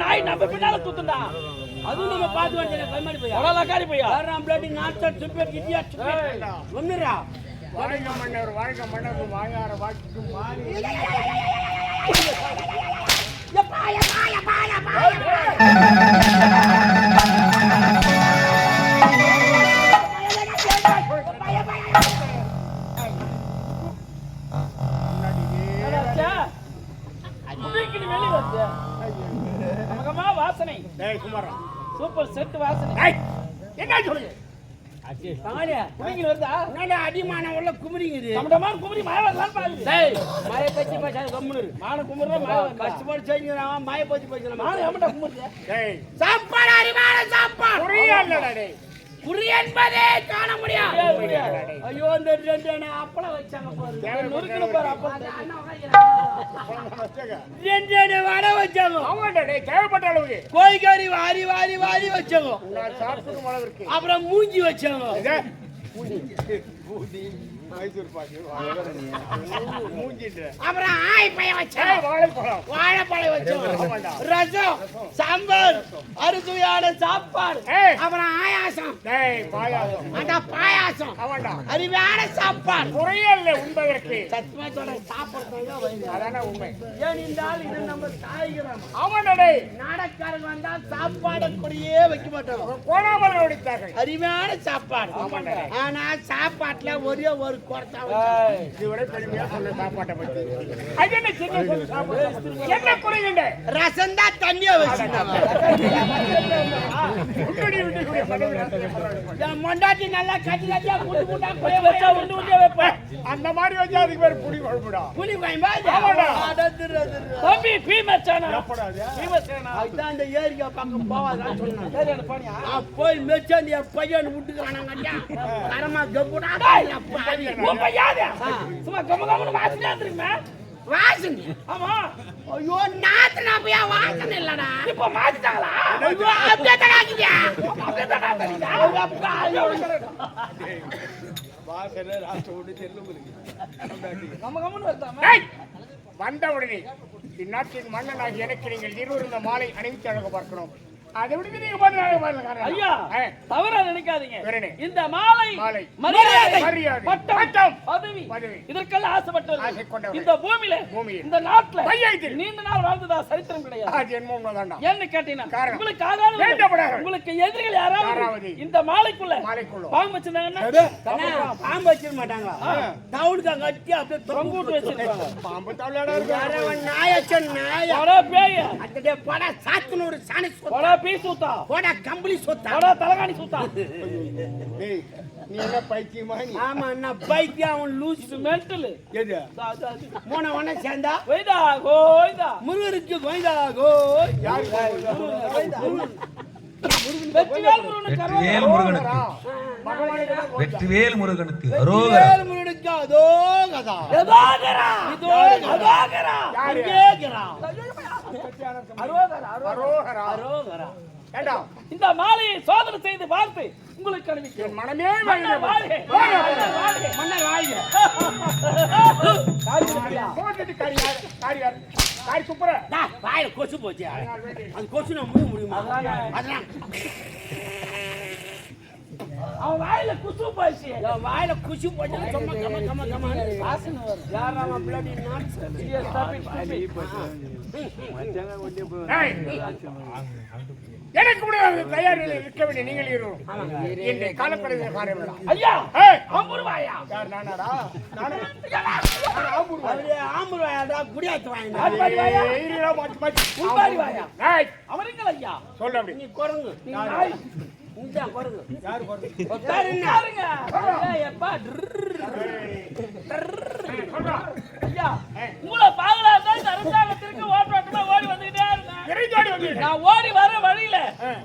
நாய் நம்ம பின்னால சுத்துடா அது நம்ம பாத்து வந்தே கல்மாடி போய் அவளா காரி போய் ஆறாம் பிளடி நாட்ட சுப்பே கிட்டியா ஒண்ணுடா வாழ்க மன்னர் வாயார வாக்கு மாறி யப்பா யப்பா யப்பா யப்பா வாசனை டேய் குமாரா சூப்பர் செட் வாசனை டேய் என்ன சொல்லுங்க அடி பாங்கடா குமிங்க வருதா என்னடா அடிமான உள்ள குமிரிங்குது நம்மடமா குமிரி மாய வரலாம் பாருங்க டேய் மாய பச்சி பச்சி கம்முரு மான குமறற மாய கஷ்டப்பட்டு செய்யறா மாய பச்சி பச்சி மான நம்மட குமரு டேய் சாப்பாடு அடிமான சாப்பாடு புரியலடா டேய் குறி என்பதே காண முடியாது ஐயோ இந்த ரெண்டு அப்பள வச்சாங்க பாரு நொறுக்குன பாரு அப்பள ரெண்டு வடை வச்சாங்க ஆமாடா டேய் தேவைப்பட்ட அளவுக்கு கோழிக்கறி வாரி வாரி வாரி வச்சாங்க நான் சாப்பிட்டு மழை இருக்கு அப்புறம் மூஞ்சி வச்சாங்க மூஞ்சி மைசூர் பாக்கு மூஞ்சின்ற அப்புறம் ஆய் பைய வச்சாங்க வாழைப்பழம் வச்சாங்க ரசம் சாம்பார் அறுசுவையான சாப்பாடு அப்புறம் ஆயாசம் டேய் பாயாசம் அட பாயாசம் அவன்டா அருமையான சாப்பாடு குறையல்ல உண்பதற்கு சத்தியமா சொல்ற சாப்பாடு வைங்க அதானே உண்மை ஏன் இந்த ஆள் இது நம்ம தாய்கிறோம் ஆமாடா டேய் நாடக்காரங்க வந்தா சாப்பாடு கூடயே வைக்க மாட்டாங்க கோணாமல் ஓடித்தார்கள் அருமையான சாப்பாடு ஆனா சாப்பாட்டுல ஒரே ஒரு குறைச்சா இதுவரை பெருமையா சொல்ல சாப்பாட்டை பத்தி அது என்ன சின்ன சொல்லு சாப்பாடு என்ன குறையுங்க ரசம் தான் தண்ணியா வச்சிருந்தாங்க மொண்டாட்டி நல்லா கட்டி கட்டியா புட்டு புட்டா போய் வச்சா உண்டு உண்டே வைப்பேன் அந்த மாதிரி வச்சா அதுக்கு பேர் புளி குழம்புடா புளி குழம்பா தம்பி பீமச்சானா பீமச்சானா அதான் அந்த ஏரியா பக்கம் போவாதான்னு சொன்னாங்க சரி அந்த பாணியா போய் மெச்சாண்டியா பையன் விட்டுக்கிறானாங்கய்யா கரமா கப்புடா பையாதே சும்மா கம்ம கம்மனு வாசனை வந்துருமே வாசனை ஆமா ஐயோ நாத்துனா போய் வாசனை இல்லடா இப்ப மாத்திட்டாங்களா ஐயோ அப்படியே தகாக்கியா அப்படியே தகாக்கியா அப்பா வாசனை ராசோடு தெல்லுங்களுக்கு கம்ம கம்மனு வரதாமா வந்த உடனே இந்நாட்டின் மன்னனாகி எனக்கு நீங்கள் இருவரும் இந்த மாலை அணிவித்து அழக பார்க்கணும் அதை விட்டு நீங்க பாருங்க ஐயா தவறா நினைக்காதீங்க இந்த மாலை மரியாதை பட்டம் பதவி இதற்கெல்லாம் ஆசைப்பட்டவர்கள் இந்த பூமியில இந்த நாட்டுல நீண்ட நாள் வாழ்ந்ததா சரித்திரம் கிடையாது என்ன கேட்டீங்கன்னா உங்களுக்கு ஆகாத உங்களுக்கு எதிரிகள் யாராவது இந்த மாலைக்குள்ள பாம்பு வச்சிருந்தாங்கன்னா பாம்பு வச்சிருக்க மாட்டாங்க டவுனுக்கு கட்டி அப்படியே தொங்க விட்டு வச்சிருக்காங்க பாம்பு தள்ளாடா இருக்கு நாயச்சன் நாய பேய அந்த பட சாத்துனூர் சாணி பீசுத்தா போடா கம்பளி சுத்தா போடா தலகாணி சுத்தா டேய் நீ என்ன பைத்தியமா நீ ஆமா நான் பைத்தியம் அவன் லூஸ் மென்டல் எது மோன வன சேர்ந்தா கோயிதா கோயிதா முருகருக்கு கோயிதா கோய் யார் வெற்றிவேல் முருகனுக்கு அரோகரா முருகனுக்கு அதோகதா அதோகரா அதோகரா அங்கேகரா அரோகரா அரோகரா ஏண்டா இந்த மாலையை சோதனை செய்து பார்த்து உங்களுக்கு அனுப்பிக்கிறேன் மனமே மன்னர் வாழ்க மன்னர் வாழ்க போட்டுட்டு காரியார் காரி சூப்பரா வாயில கொசு போச்சு அந்த கொசு நான் முடியுமா அதான் அவன் வாயில குசு போச்சு வாயில குசு போச்சு சும்மா கம கம கம வாசனை வரும் யாராம பிளடி நாட்ஸ் எனக்கு முடியாது தயாரில் இருக்க வேண்டிய நீங்கள் இருவரும் இந்த காலப்படையில் காரியம் ஐயா ஆம்பூர்வாயா யார் நானாடா நானே ஆம்பூர்வாயாடா குடியாத்து வாயா அவருங்கள் ஐயா சொல்ல அப்படி நீ குரங்கு நீ நாய் நீதான் குரங்கு யார் குரங்கு உட்காருங்க எப்பா ஐயா உங்களை பாதுகாத்தா அரசாங்கத்திற்கு ஓட்டோட்டமா ஓடி வந்துகிட்டே இருங்க விரைந்தோடி வந்தீர்கள். நான் ஓடி வர வழியில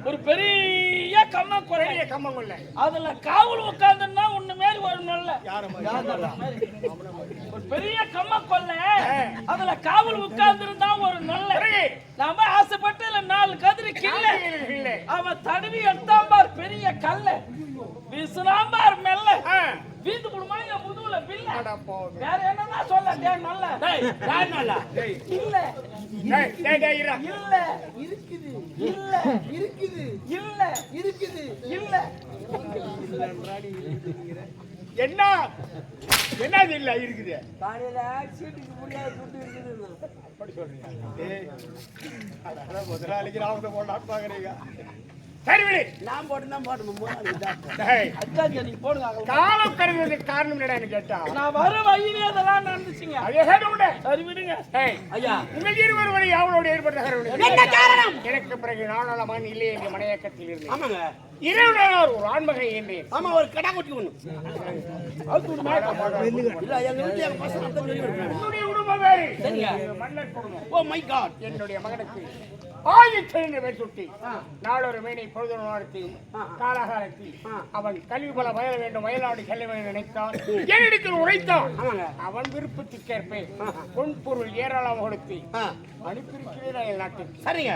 ஒரு பெரிய கம்மம் கொலை. பெரிய கம்பம் கொள்ள. அதுல காவல் உட்கார்ந்துன்னா உன்ன மேல ஒரு நல்ல ஒரு பெரிய கம்மம் கொல்ல. அதுல காவல் உட்கார்ந்துருந்தா ஒரு நல்ல. நாம ஆசைப்பட்டு 4 கதிரி கில்ல. அவன் தடவி எடுத்தாம்பார் பெரிய கல்ல. வீசுனாம்பார் மெல்ல. வீட்டு குடும்பம் என் முதுகுல பில்ல. வேற என்னன்னா சொல்ல நல்ல. இல்ல இல்ல இருக்குது இல்ல இருக்குது இல்ல இருக்குது இல்ல என்ன என்னது இல்ல இருக்குது காலையில சீட்டுக்கு முன்னாடி துட்டு இருக்குதுன்னா அப்படி சொல்றீங்க. முதலாளிக்கு ராவண போடலாம் பாக்குறீங்க. சரி விடு, நான் போட்டுதான் போடணும். நீங்க போடுங்க. காலம் கருதுறதுக்கு காரணம் என்னன்னு கேட்டா நான் வர வழியிலே அதெல்லாம் நடந்துச்சுங்க. அதே கேட்டு சரி விடுங்க. ஐயா உங்கள் இருவர் வழி அவளோட ஏற்பட்ட காரணம் எனக்கு பிறகு நாளாளமான இல்லை என்ற மனையக்கத்தில் இருந்தேன். ஆமாங்க. இரவுனார் ஒரு ஆண்மகை என்றேன். ஆமா, ஒரு கடா கொட்டி ஒண்ணு இல்ல எங்க வீட்டுல எங்க பசங்க என்னுடைய குடும்பம் வேறு. மன்னர் குடும்பம். Oh my God. என்னுடைய மகனுக்கு ஆயுள் பேர் சுட்டி நாளொரு மீனை பொழுது நடத்தி காலாகாலத்தில் அவன் கல்வி பல வயல வேண்டும் வயலாடு செல்ல வேண்டும் நினைத்தான். என்னிடத்தில் உரைத்தான். அவன் விருப்பத்துக்கேற்ப பொன் பொருள் ஏராளமாக கொடுத்து அனுப்பியிருக்கிறேன் அயல் நாட்டுக்கு. சரிங்க.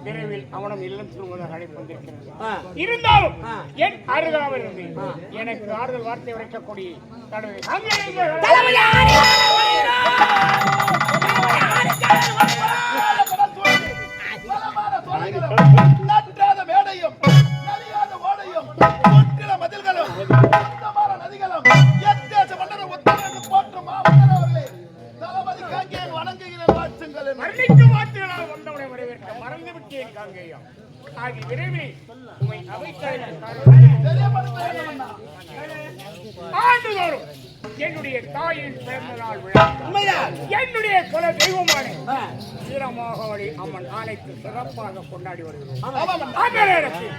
விரைவில் அவனும் இல்லம் திரும்புவதாக அழைப்பு வந்திருக்கிறது. இருந்தாலும் என் அருகாமல் இருந்து எனக்கு ஆறுதல் வார்த்தை உரைக்கக்கூடிய நற்றாத மேடையும் நலியாத ஓடையும் தொட்டில மதில்களும் நதிகளும் எத்தேச மன்னரை ஒத்தரவு போற்றும் மாவட்டவர்களே தளபதி காங்கேயன் வணங்குகிற வாழ்த்துங்கள் மரணிக்கு வாழ்த்துகளால் வந்தவனை வரவேற்க மறந்து விட்டேன் காங்கேயம். ஆகி விரைவில் உண்மை ஆண்டுதோறும் என்னுடைய தாயின் பிறந்த நாள் விழா என்னுடைய குல தெய்வமான வீரமாகவடி அம்மன் ஆலயத்தை சிறப்பாக கொண்டாடி வருகிறோம். அந்த நேரத்தில்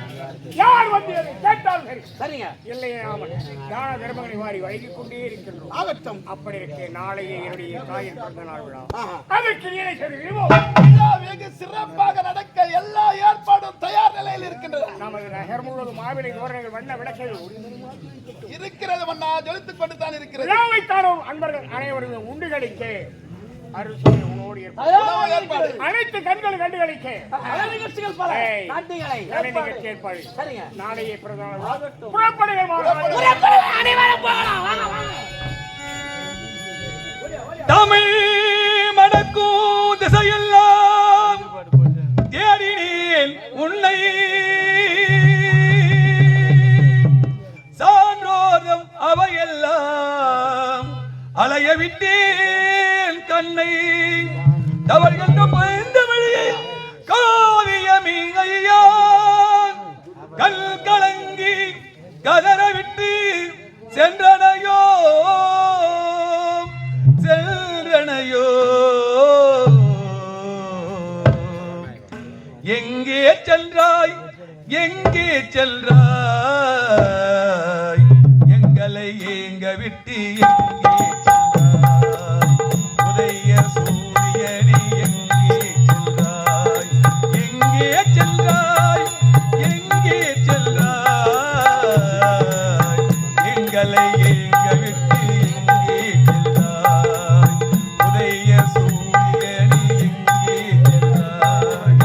யார் வந்து கேட்டால் சரி சரிங்க இல்லையே அவன் தான தர்மங்களை வாரி வழங்கிக் கொண்டே இருக்கின்றோம். ஆகட்டும். அப்படி இருக்கு நாளையே என்னுடைய தாயின் பிறந்த நாள் விழா. அதற்கு நீரை சொல்லுவோம். வெகு சிறப்பாக நடக்க எல்லா ஏற்பாடும் தயார் நிலையில் இருக்கின்றது. நமது நகர் முழுவதும் மாவிலை தோரணைகள் வண்ண விளக்குகள் இருக்கிறது மன்னா, ஜொலித்துக் கொண்டு தான் இருக்கிறது. விழாவைத்தாரும் அன்பர்கள் அனைவரும் உண்டுகளிக்க அனைத்து கண்கள் கண்டுகளிக்க நிகழ்ச்சிகள் பல நாட்டுகளை ஏற்பாடு. சரிங்க. நாளையே புறப்படுகள் அனைவரும் போகலாம். தமிழ் மடக்கும் திசையெல்லாம் தேடினேன் உன்னை சான்றோரும் அவையெல்லாம் அலைய விட்டேன் கண்ணை தவறுகள் பயந்த வழியை காவியமீ ஐயா கல் கலங்கி கதற விட்டு சென்றனையோ சென்றனையோ எங்கே சென்றாய் எங்கே சென்றாய் எங்களை ஏங்க விட்டு எங்கே சென்றாய் உதய சூரியனே எங்கே சென்றாய் எங்கே சென்றாய் எங்கே சென்றாய் எங்களை ஏங்க விட்டு எங்கே சென்றாய் உதய சூரியனே எங்கே சென்றாய்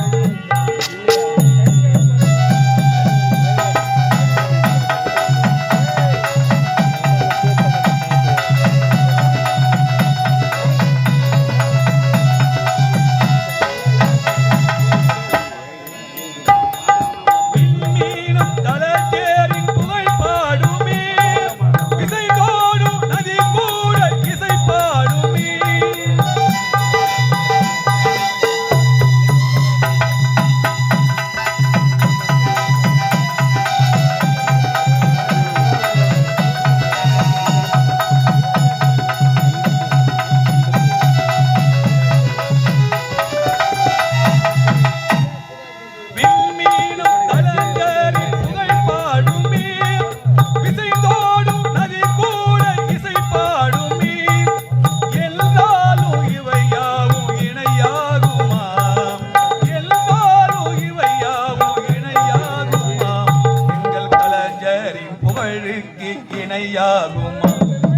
இணையாகுமா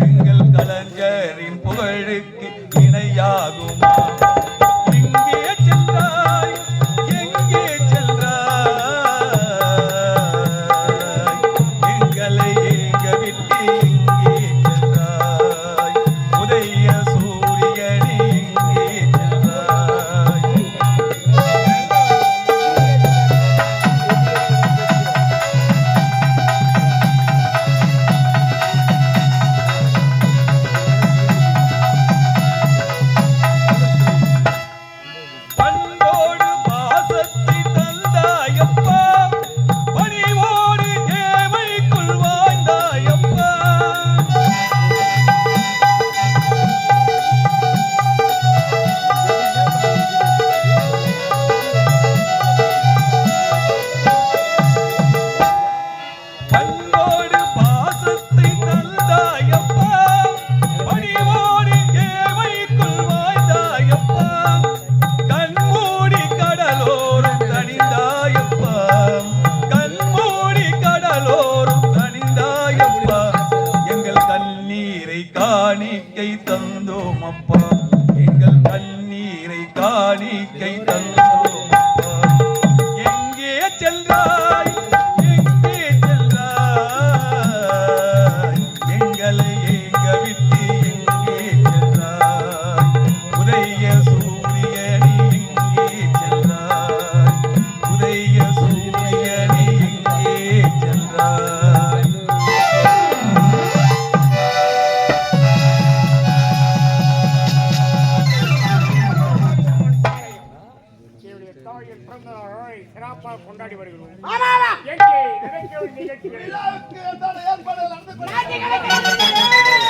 எங்கள் கலைஞரின் புகழுக்கு இணையாகுமா எங்கே சென்றாய் எங்கே சென்றாய் எங்களை ஏங்க விட்டு எங்கே சென்றாய் உதய சூரியனே எங்கே சென்றாய் பண்போடு பாசத்தை தந்தாயப்பா பணிவோடு ஏமைக்குள் வாழ்ந்தாயப்பா பண்போடு பாசத்தை தந்தாயப்பா பணிவோடு ஏமைக்குள் வாழ்ந்தாயப்பா கண்மூடி கடலோரும் தனிந்தாயப்பா கண்மூடி கடலோரும் தனிந்தாயப்பா எங்கள் கண்ணீரை காணிக்கை தந்தோம் அப்பா எங்கள் கண்ணீரை காணிக்கை தந்தோம் அப்பா எங்கே சென்றாய் எங்கே சென்றாய் எங்களை ஏங்க விட்டு எங்கே சென்றாய் உதய சூரியனே எங்கே சென்றாய் உதய சூரியனே எங்கே சென்றாய் என்னுடைய தாயின் பிறந்த நாளை சிறப்பாக கொண்டாடி வருகிறோம். ஆமா ஆமா எங்கே நடக்க வேண்டிய நிகழ்ச்சிகளை விழாவுக்கு ஏற்பாடு நடந்து கொண்டிருக்கிறது.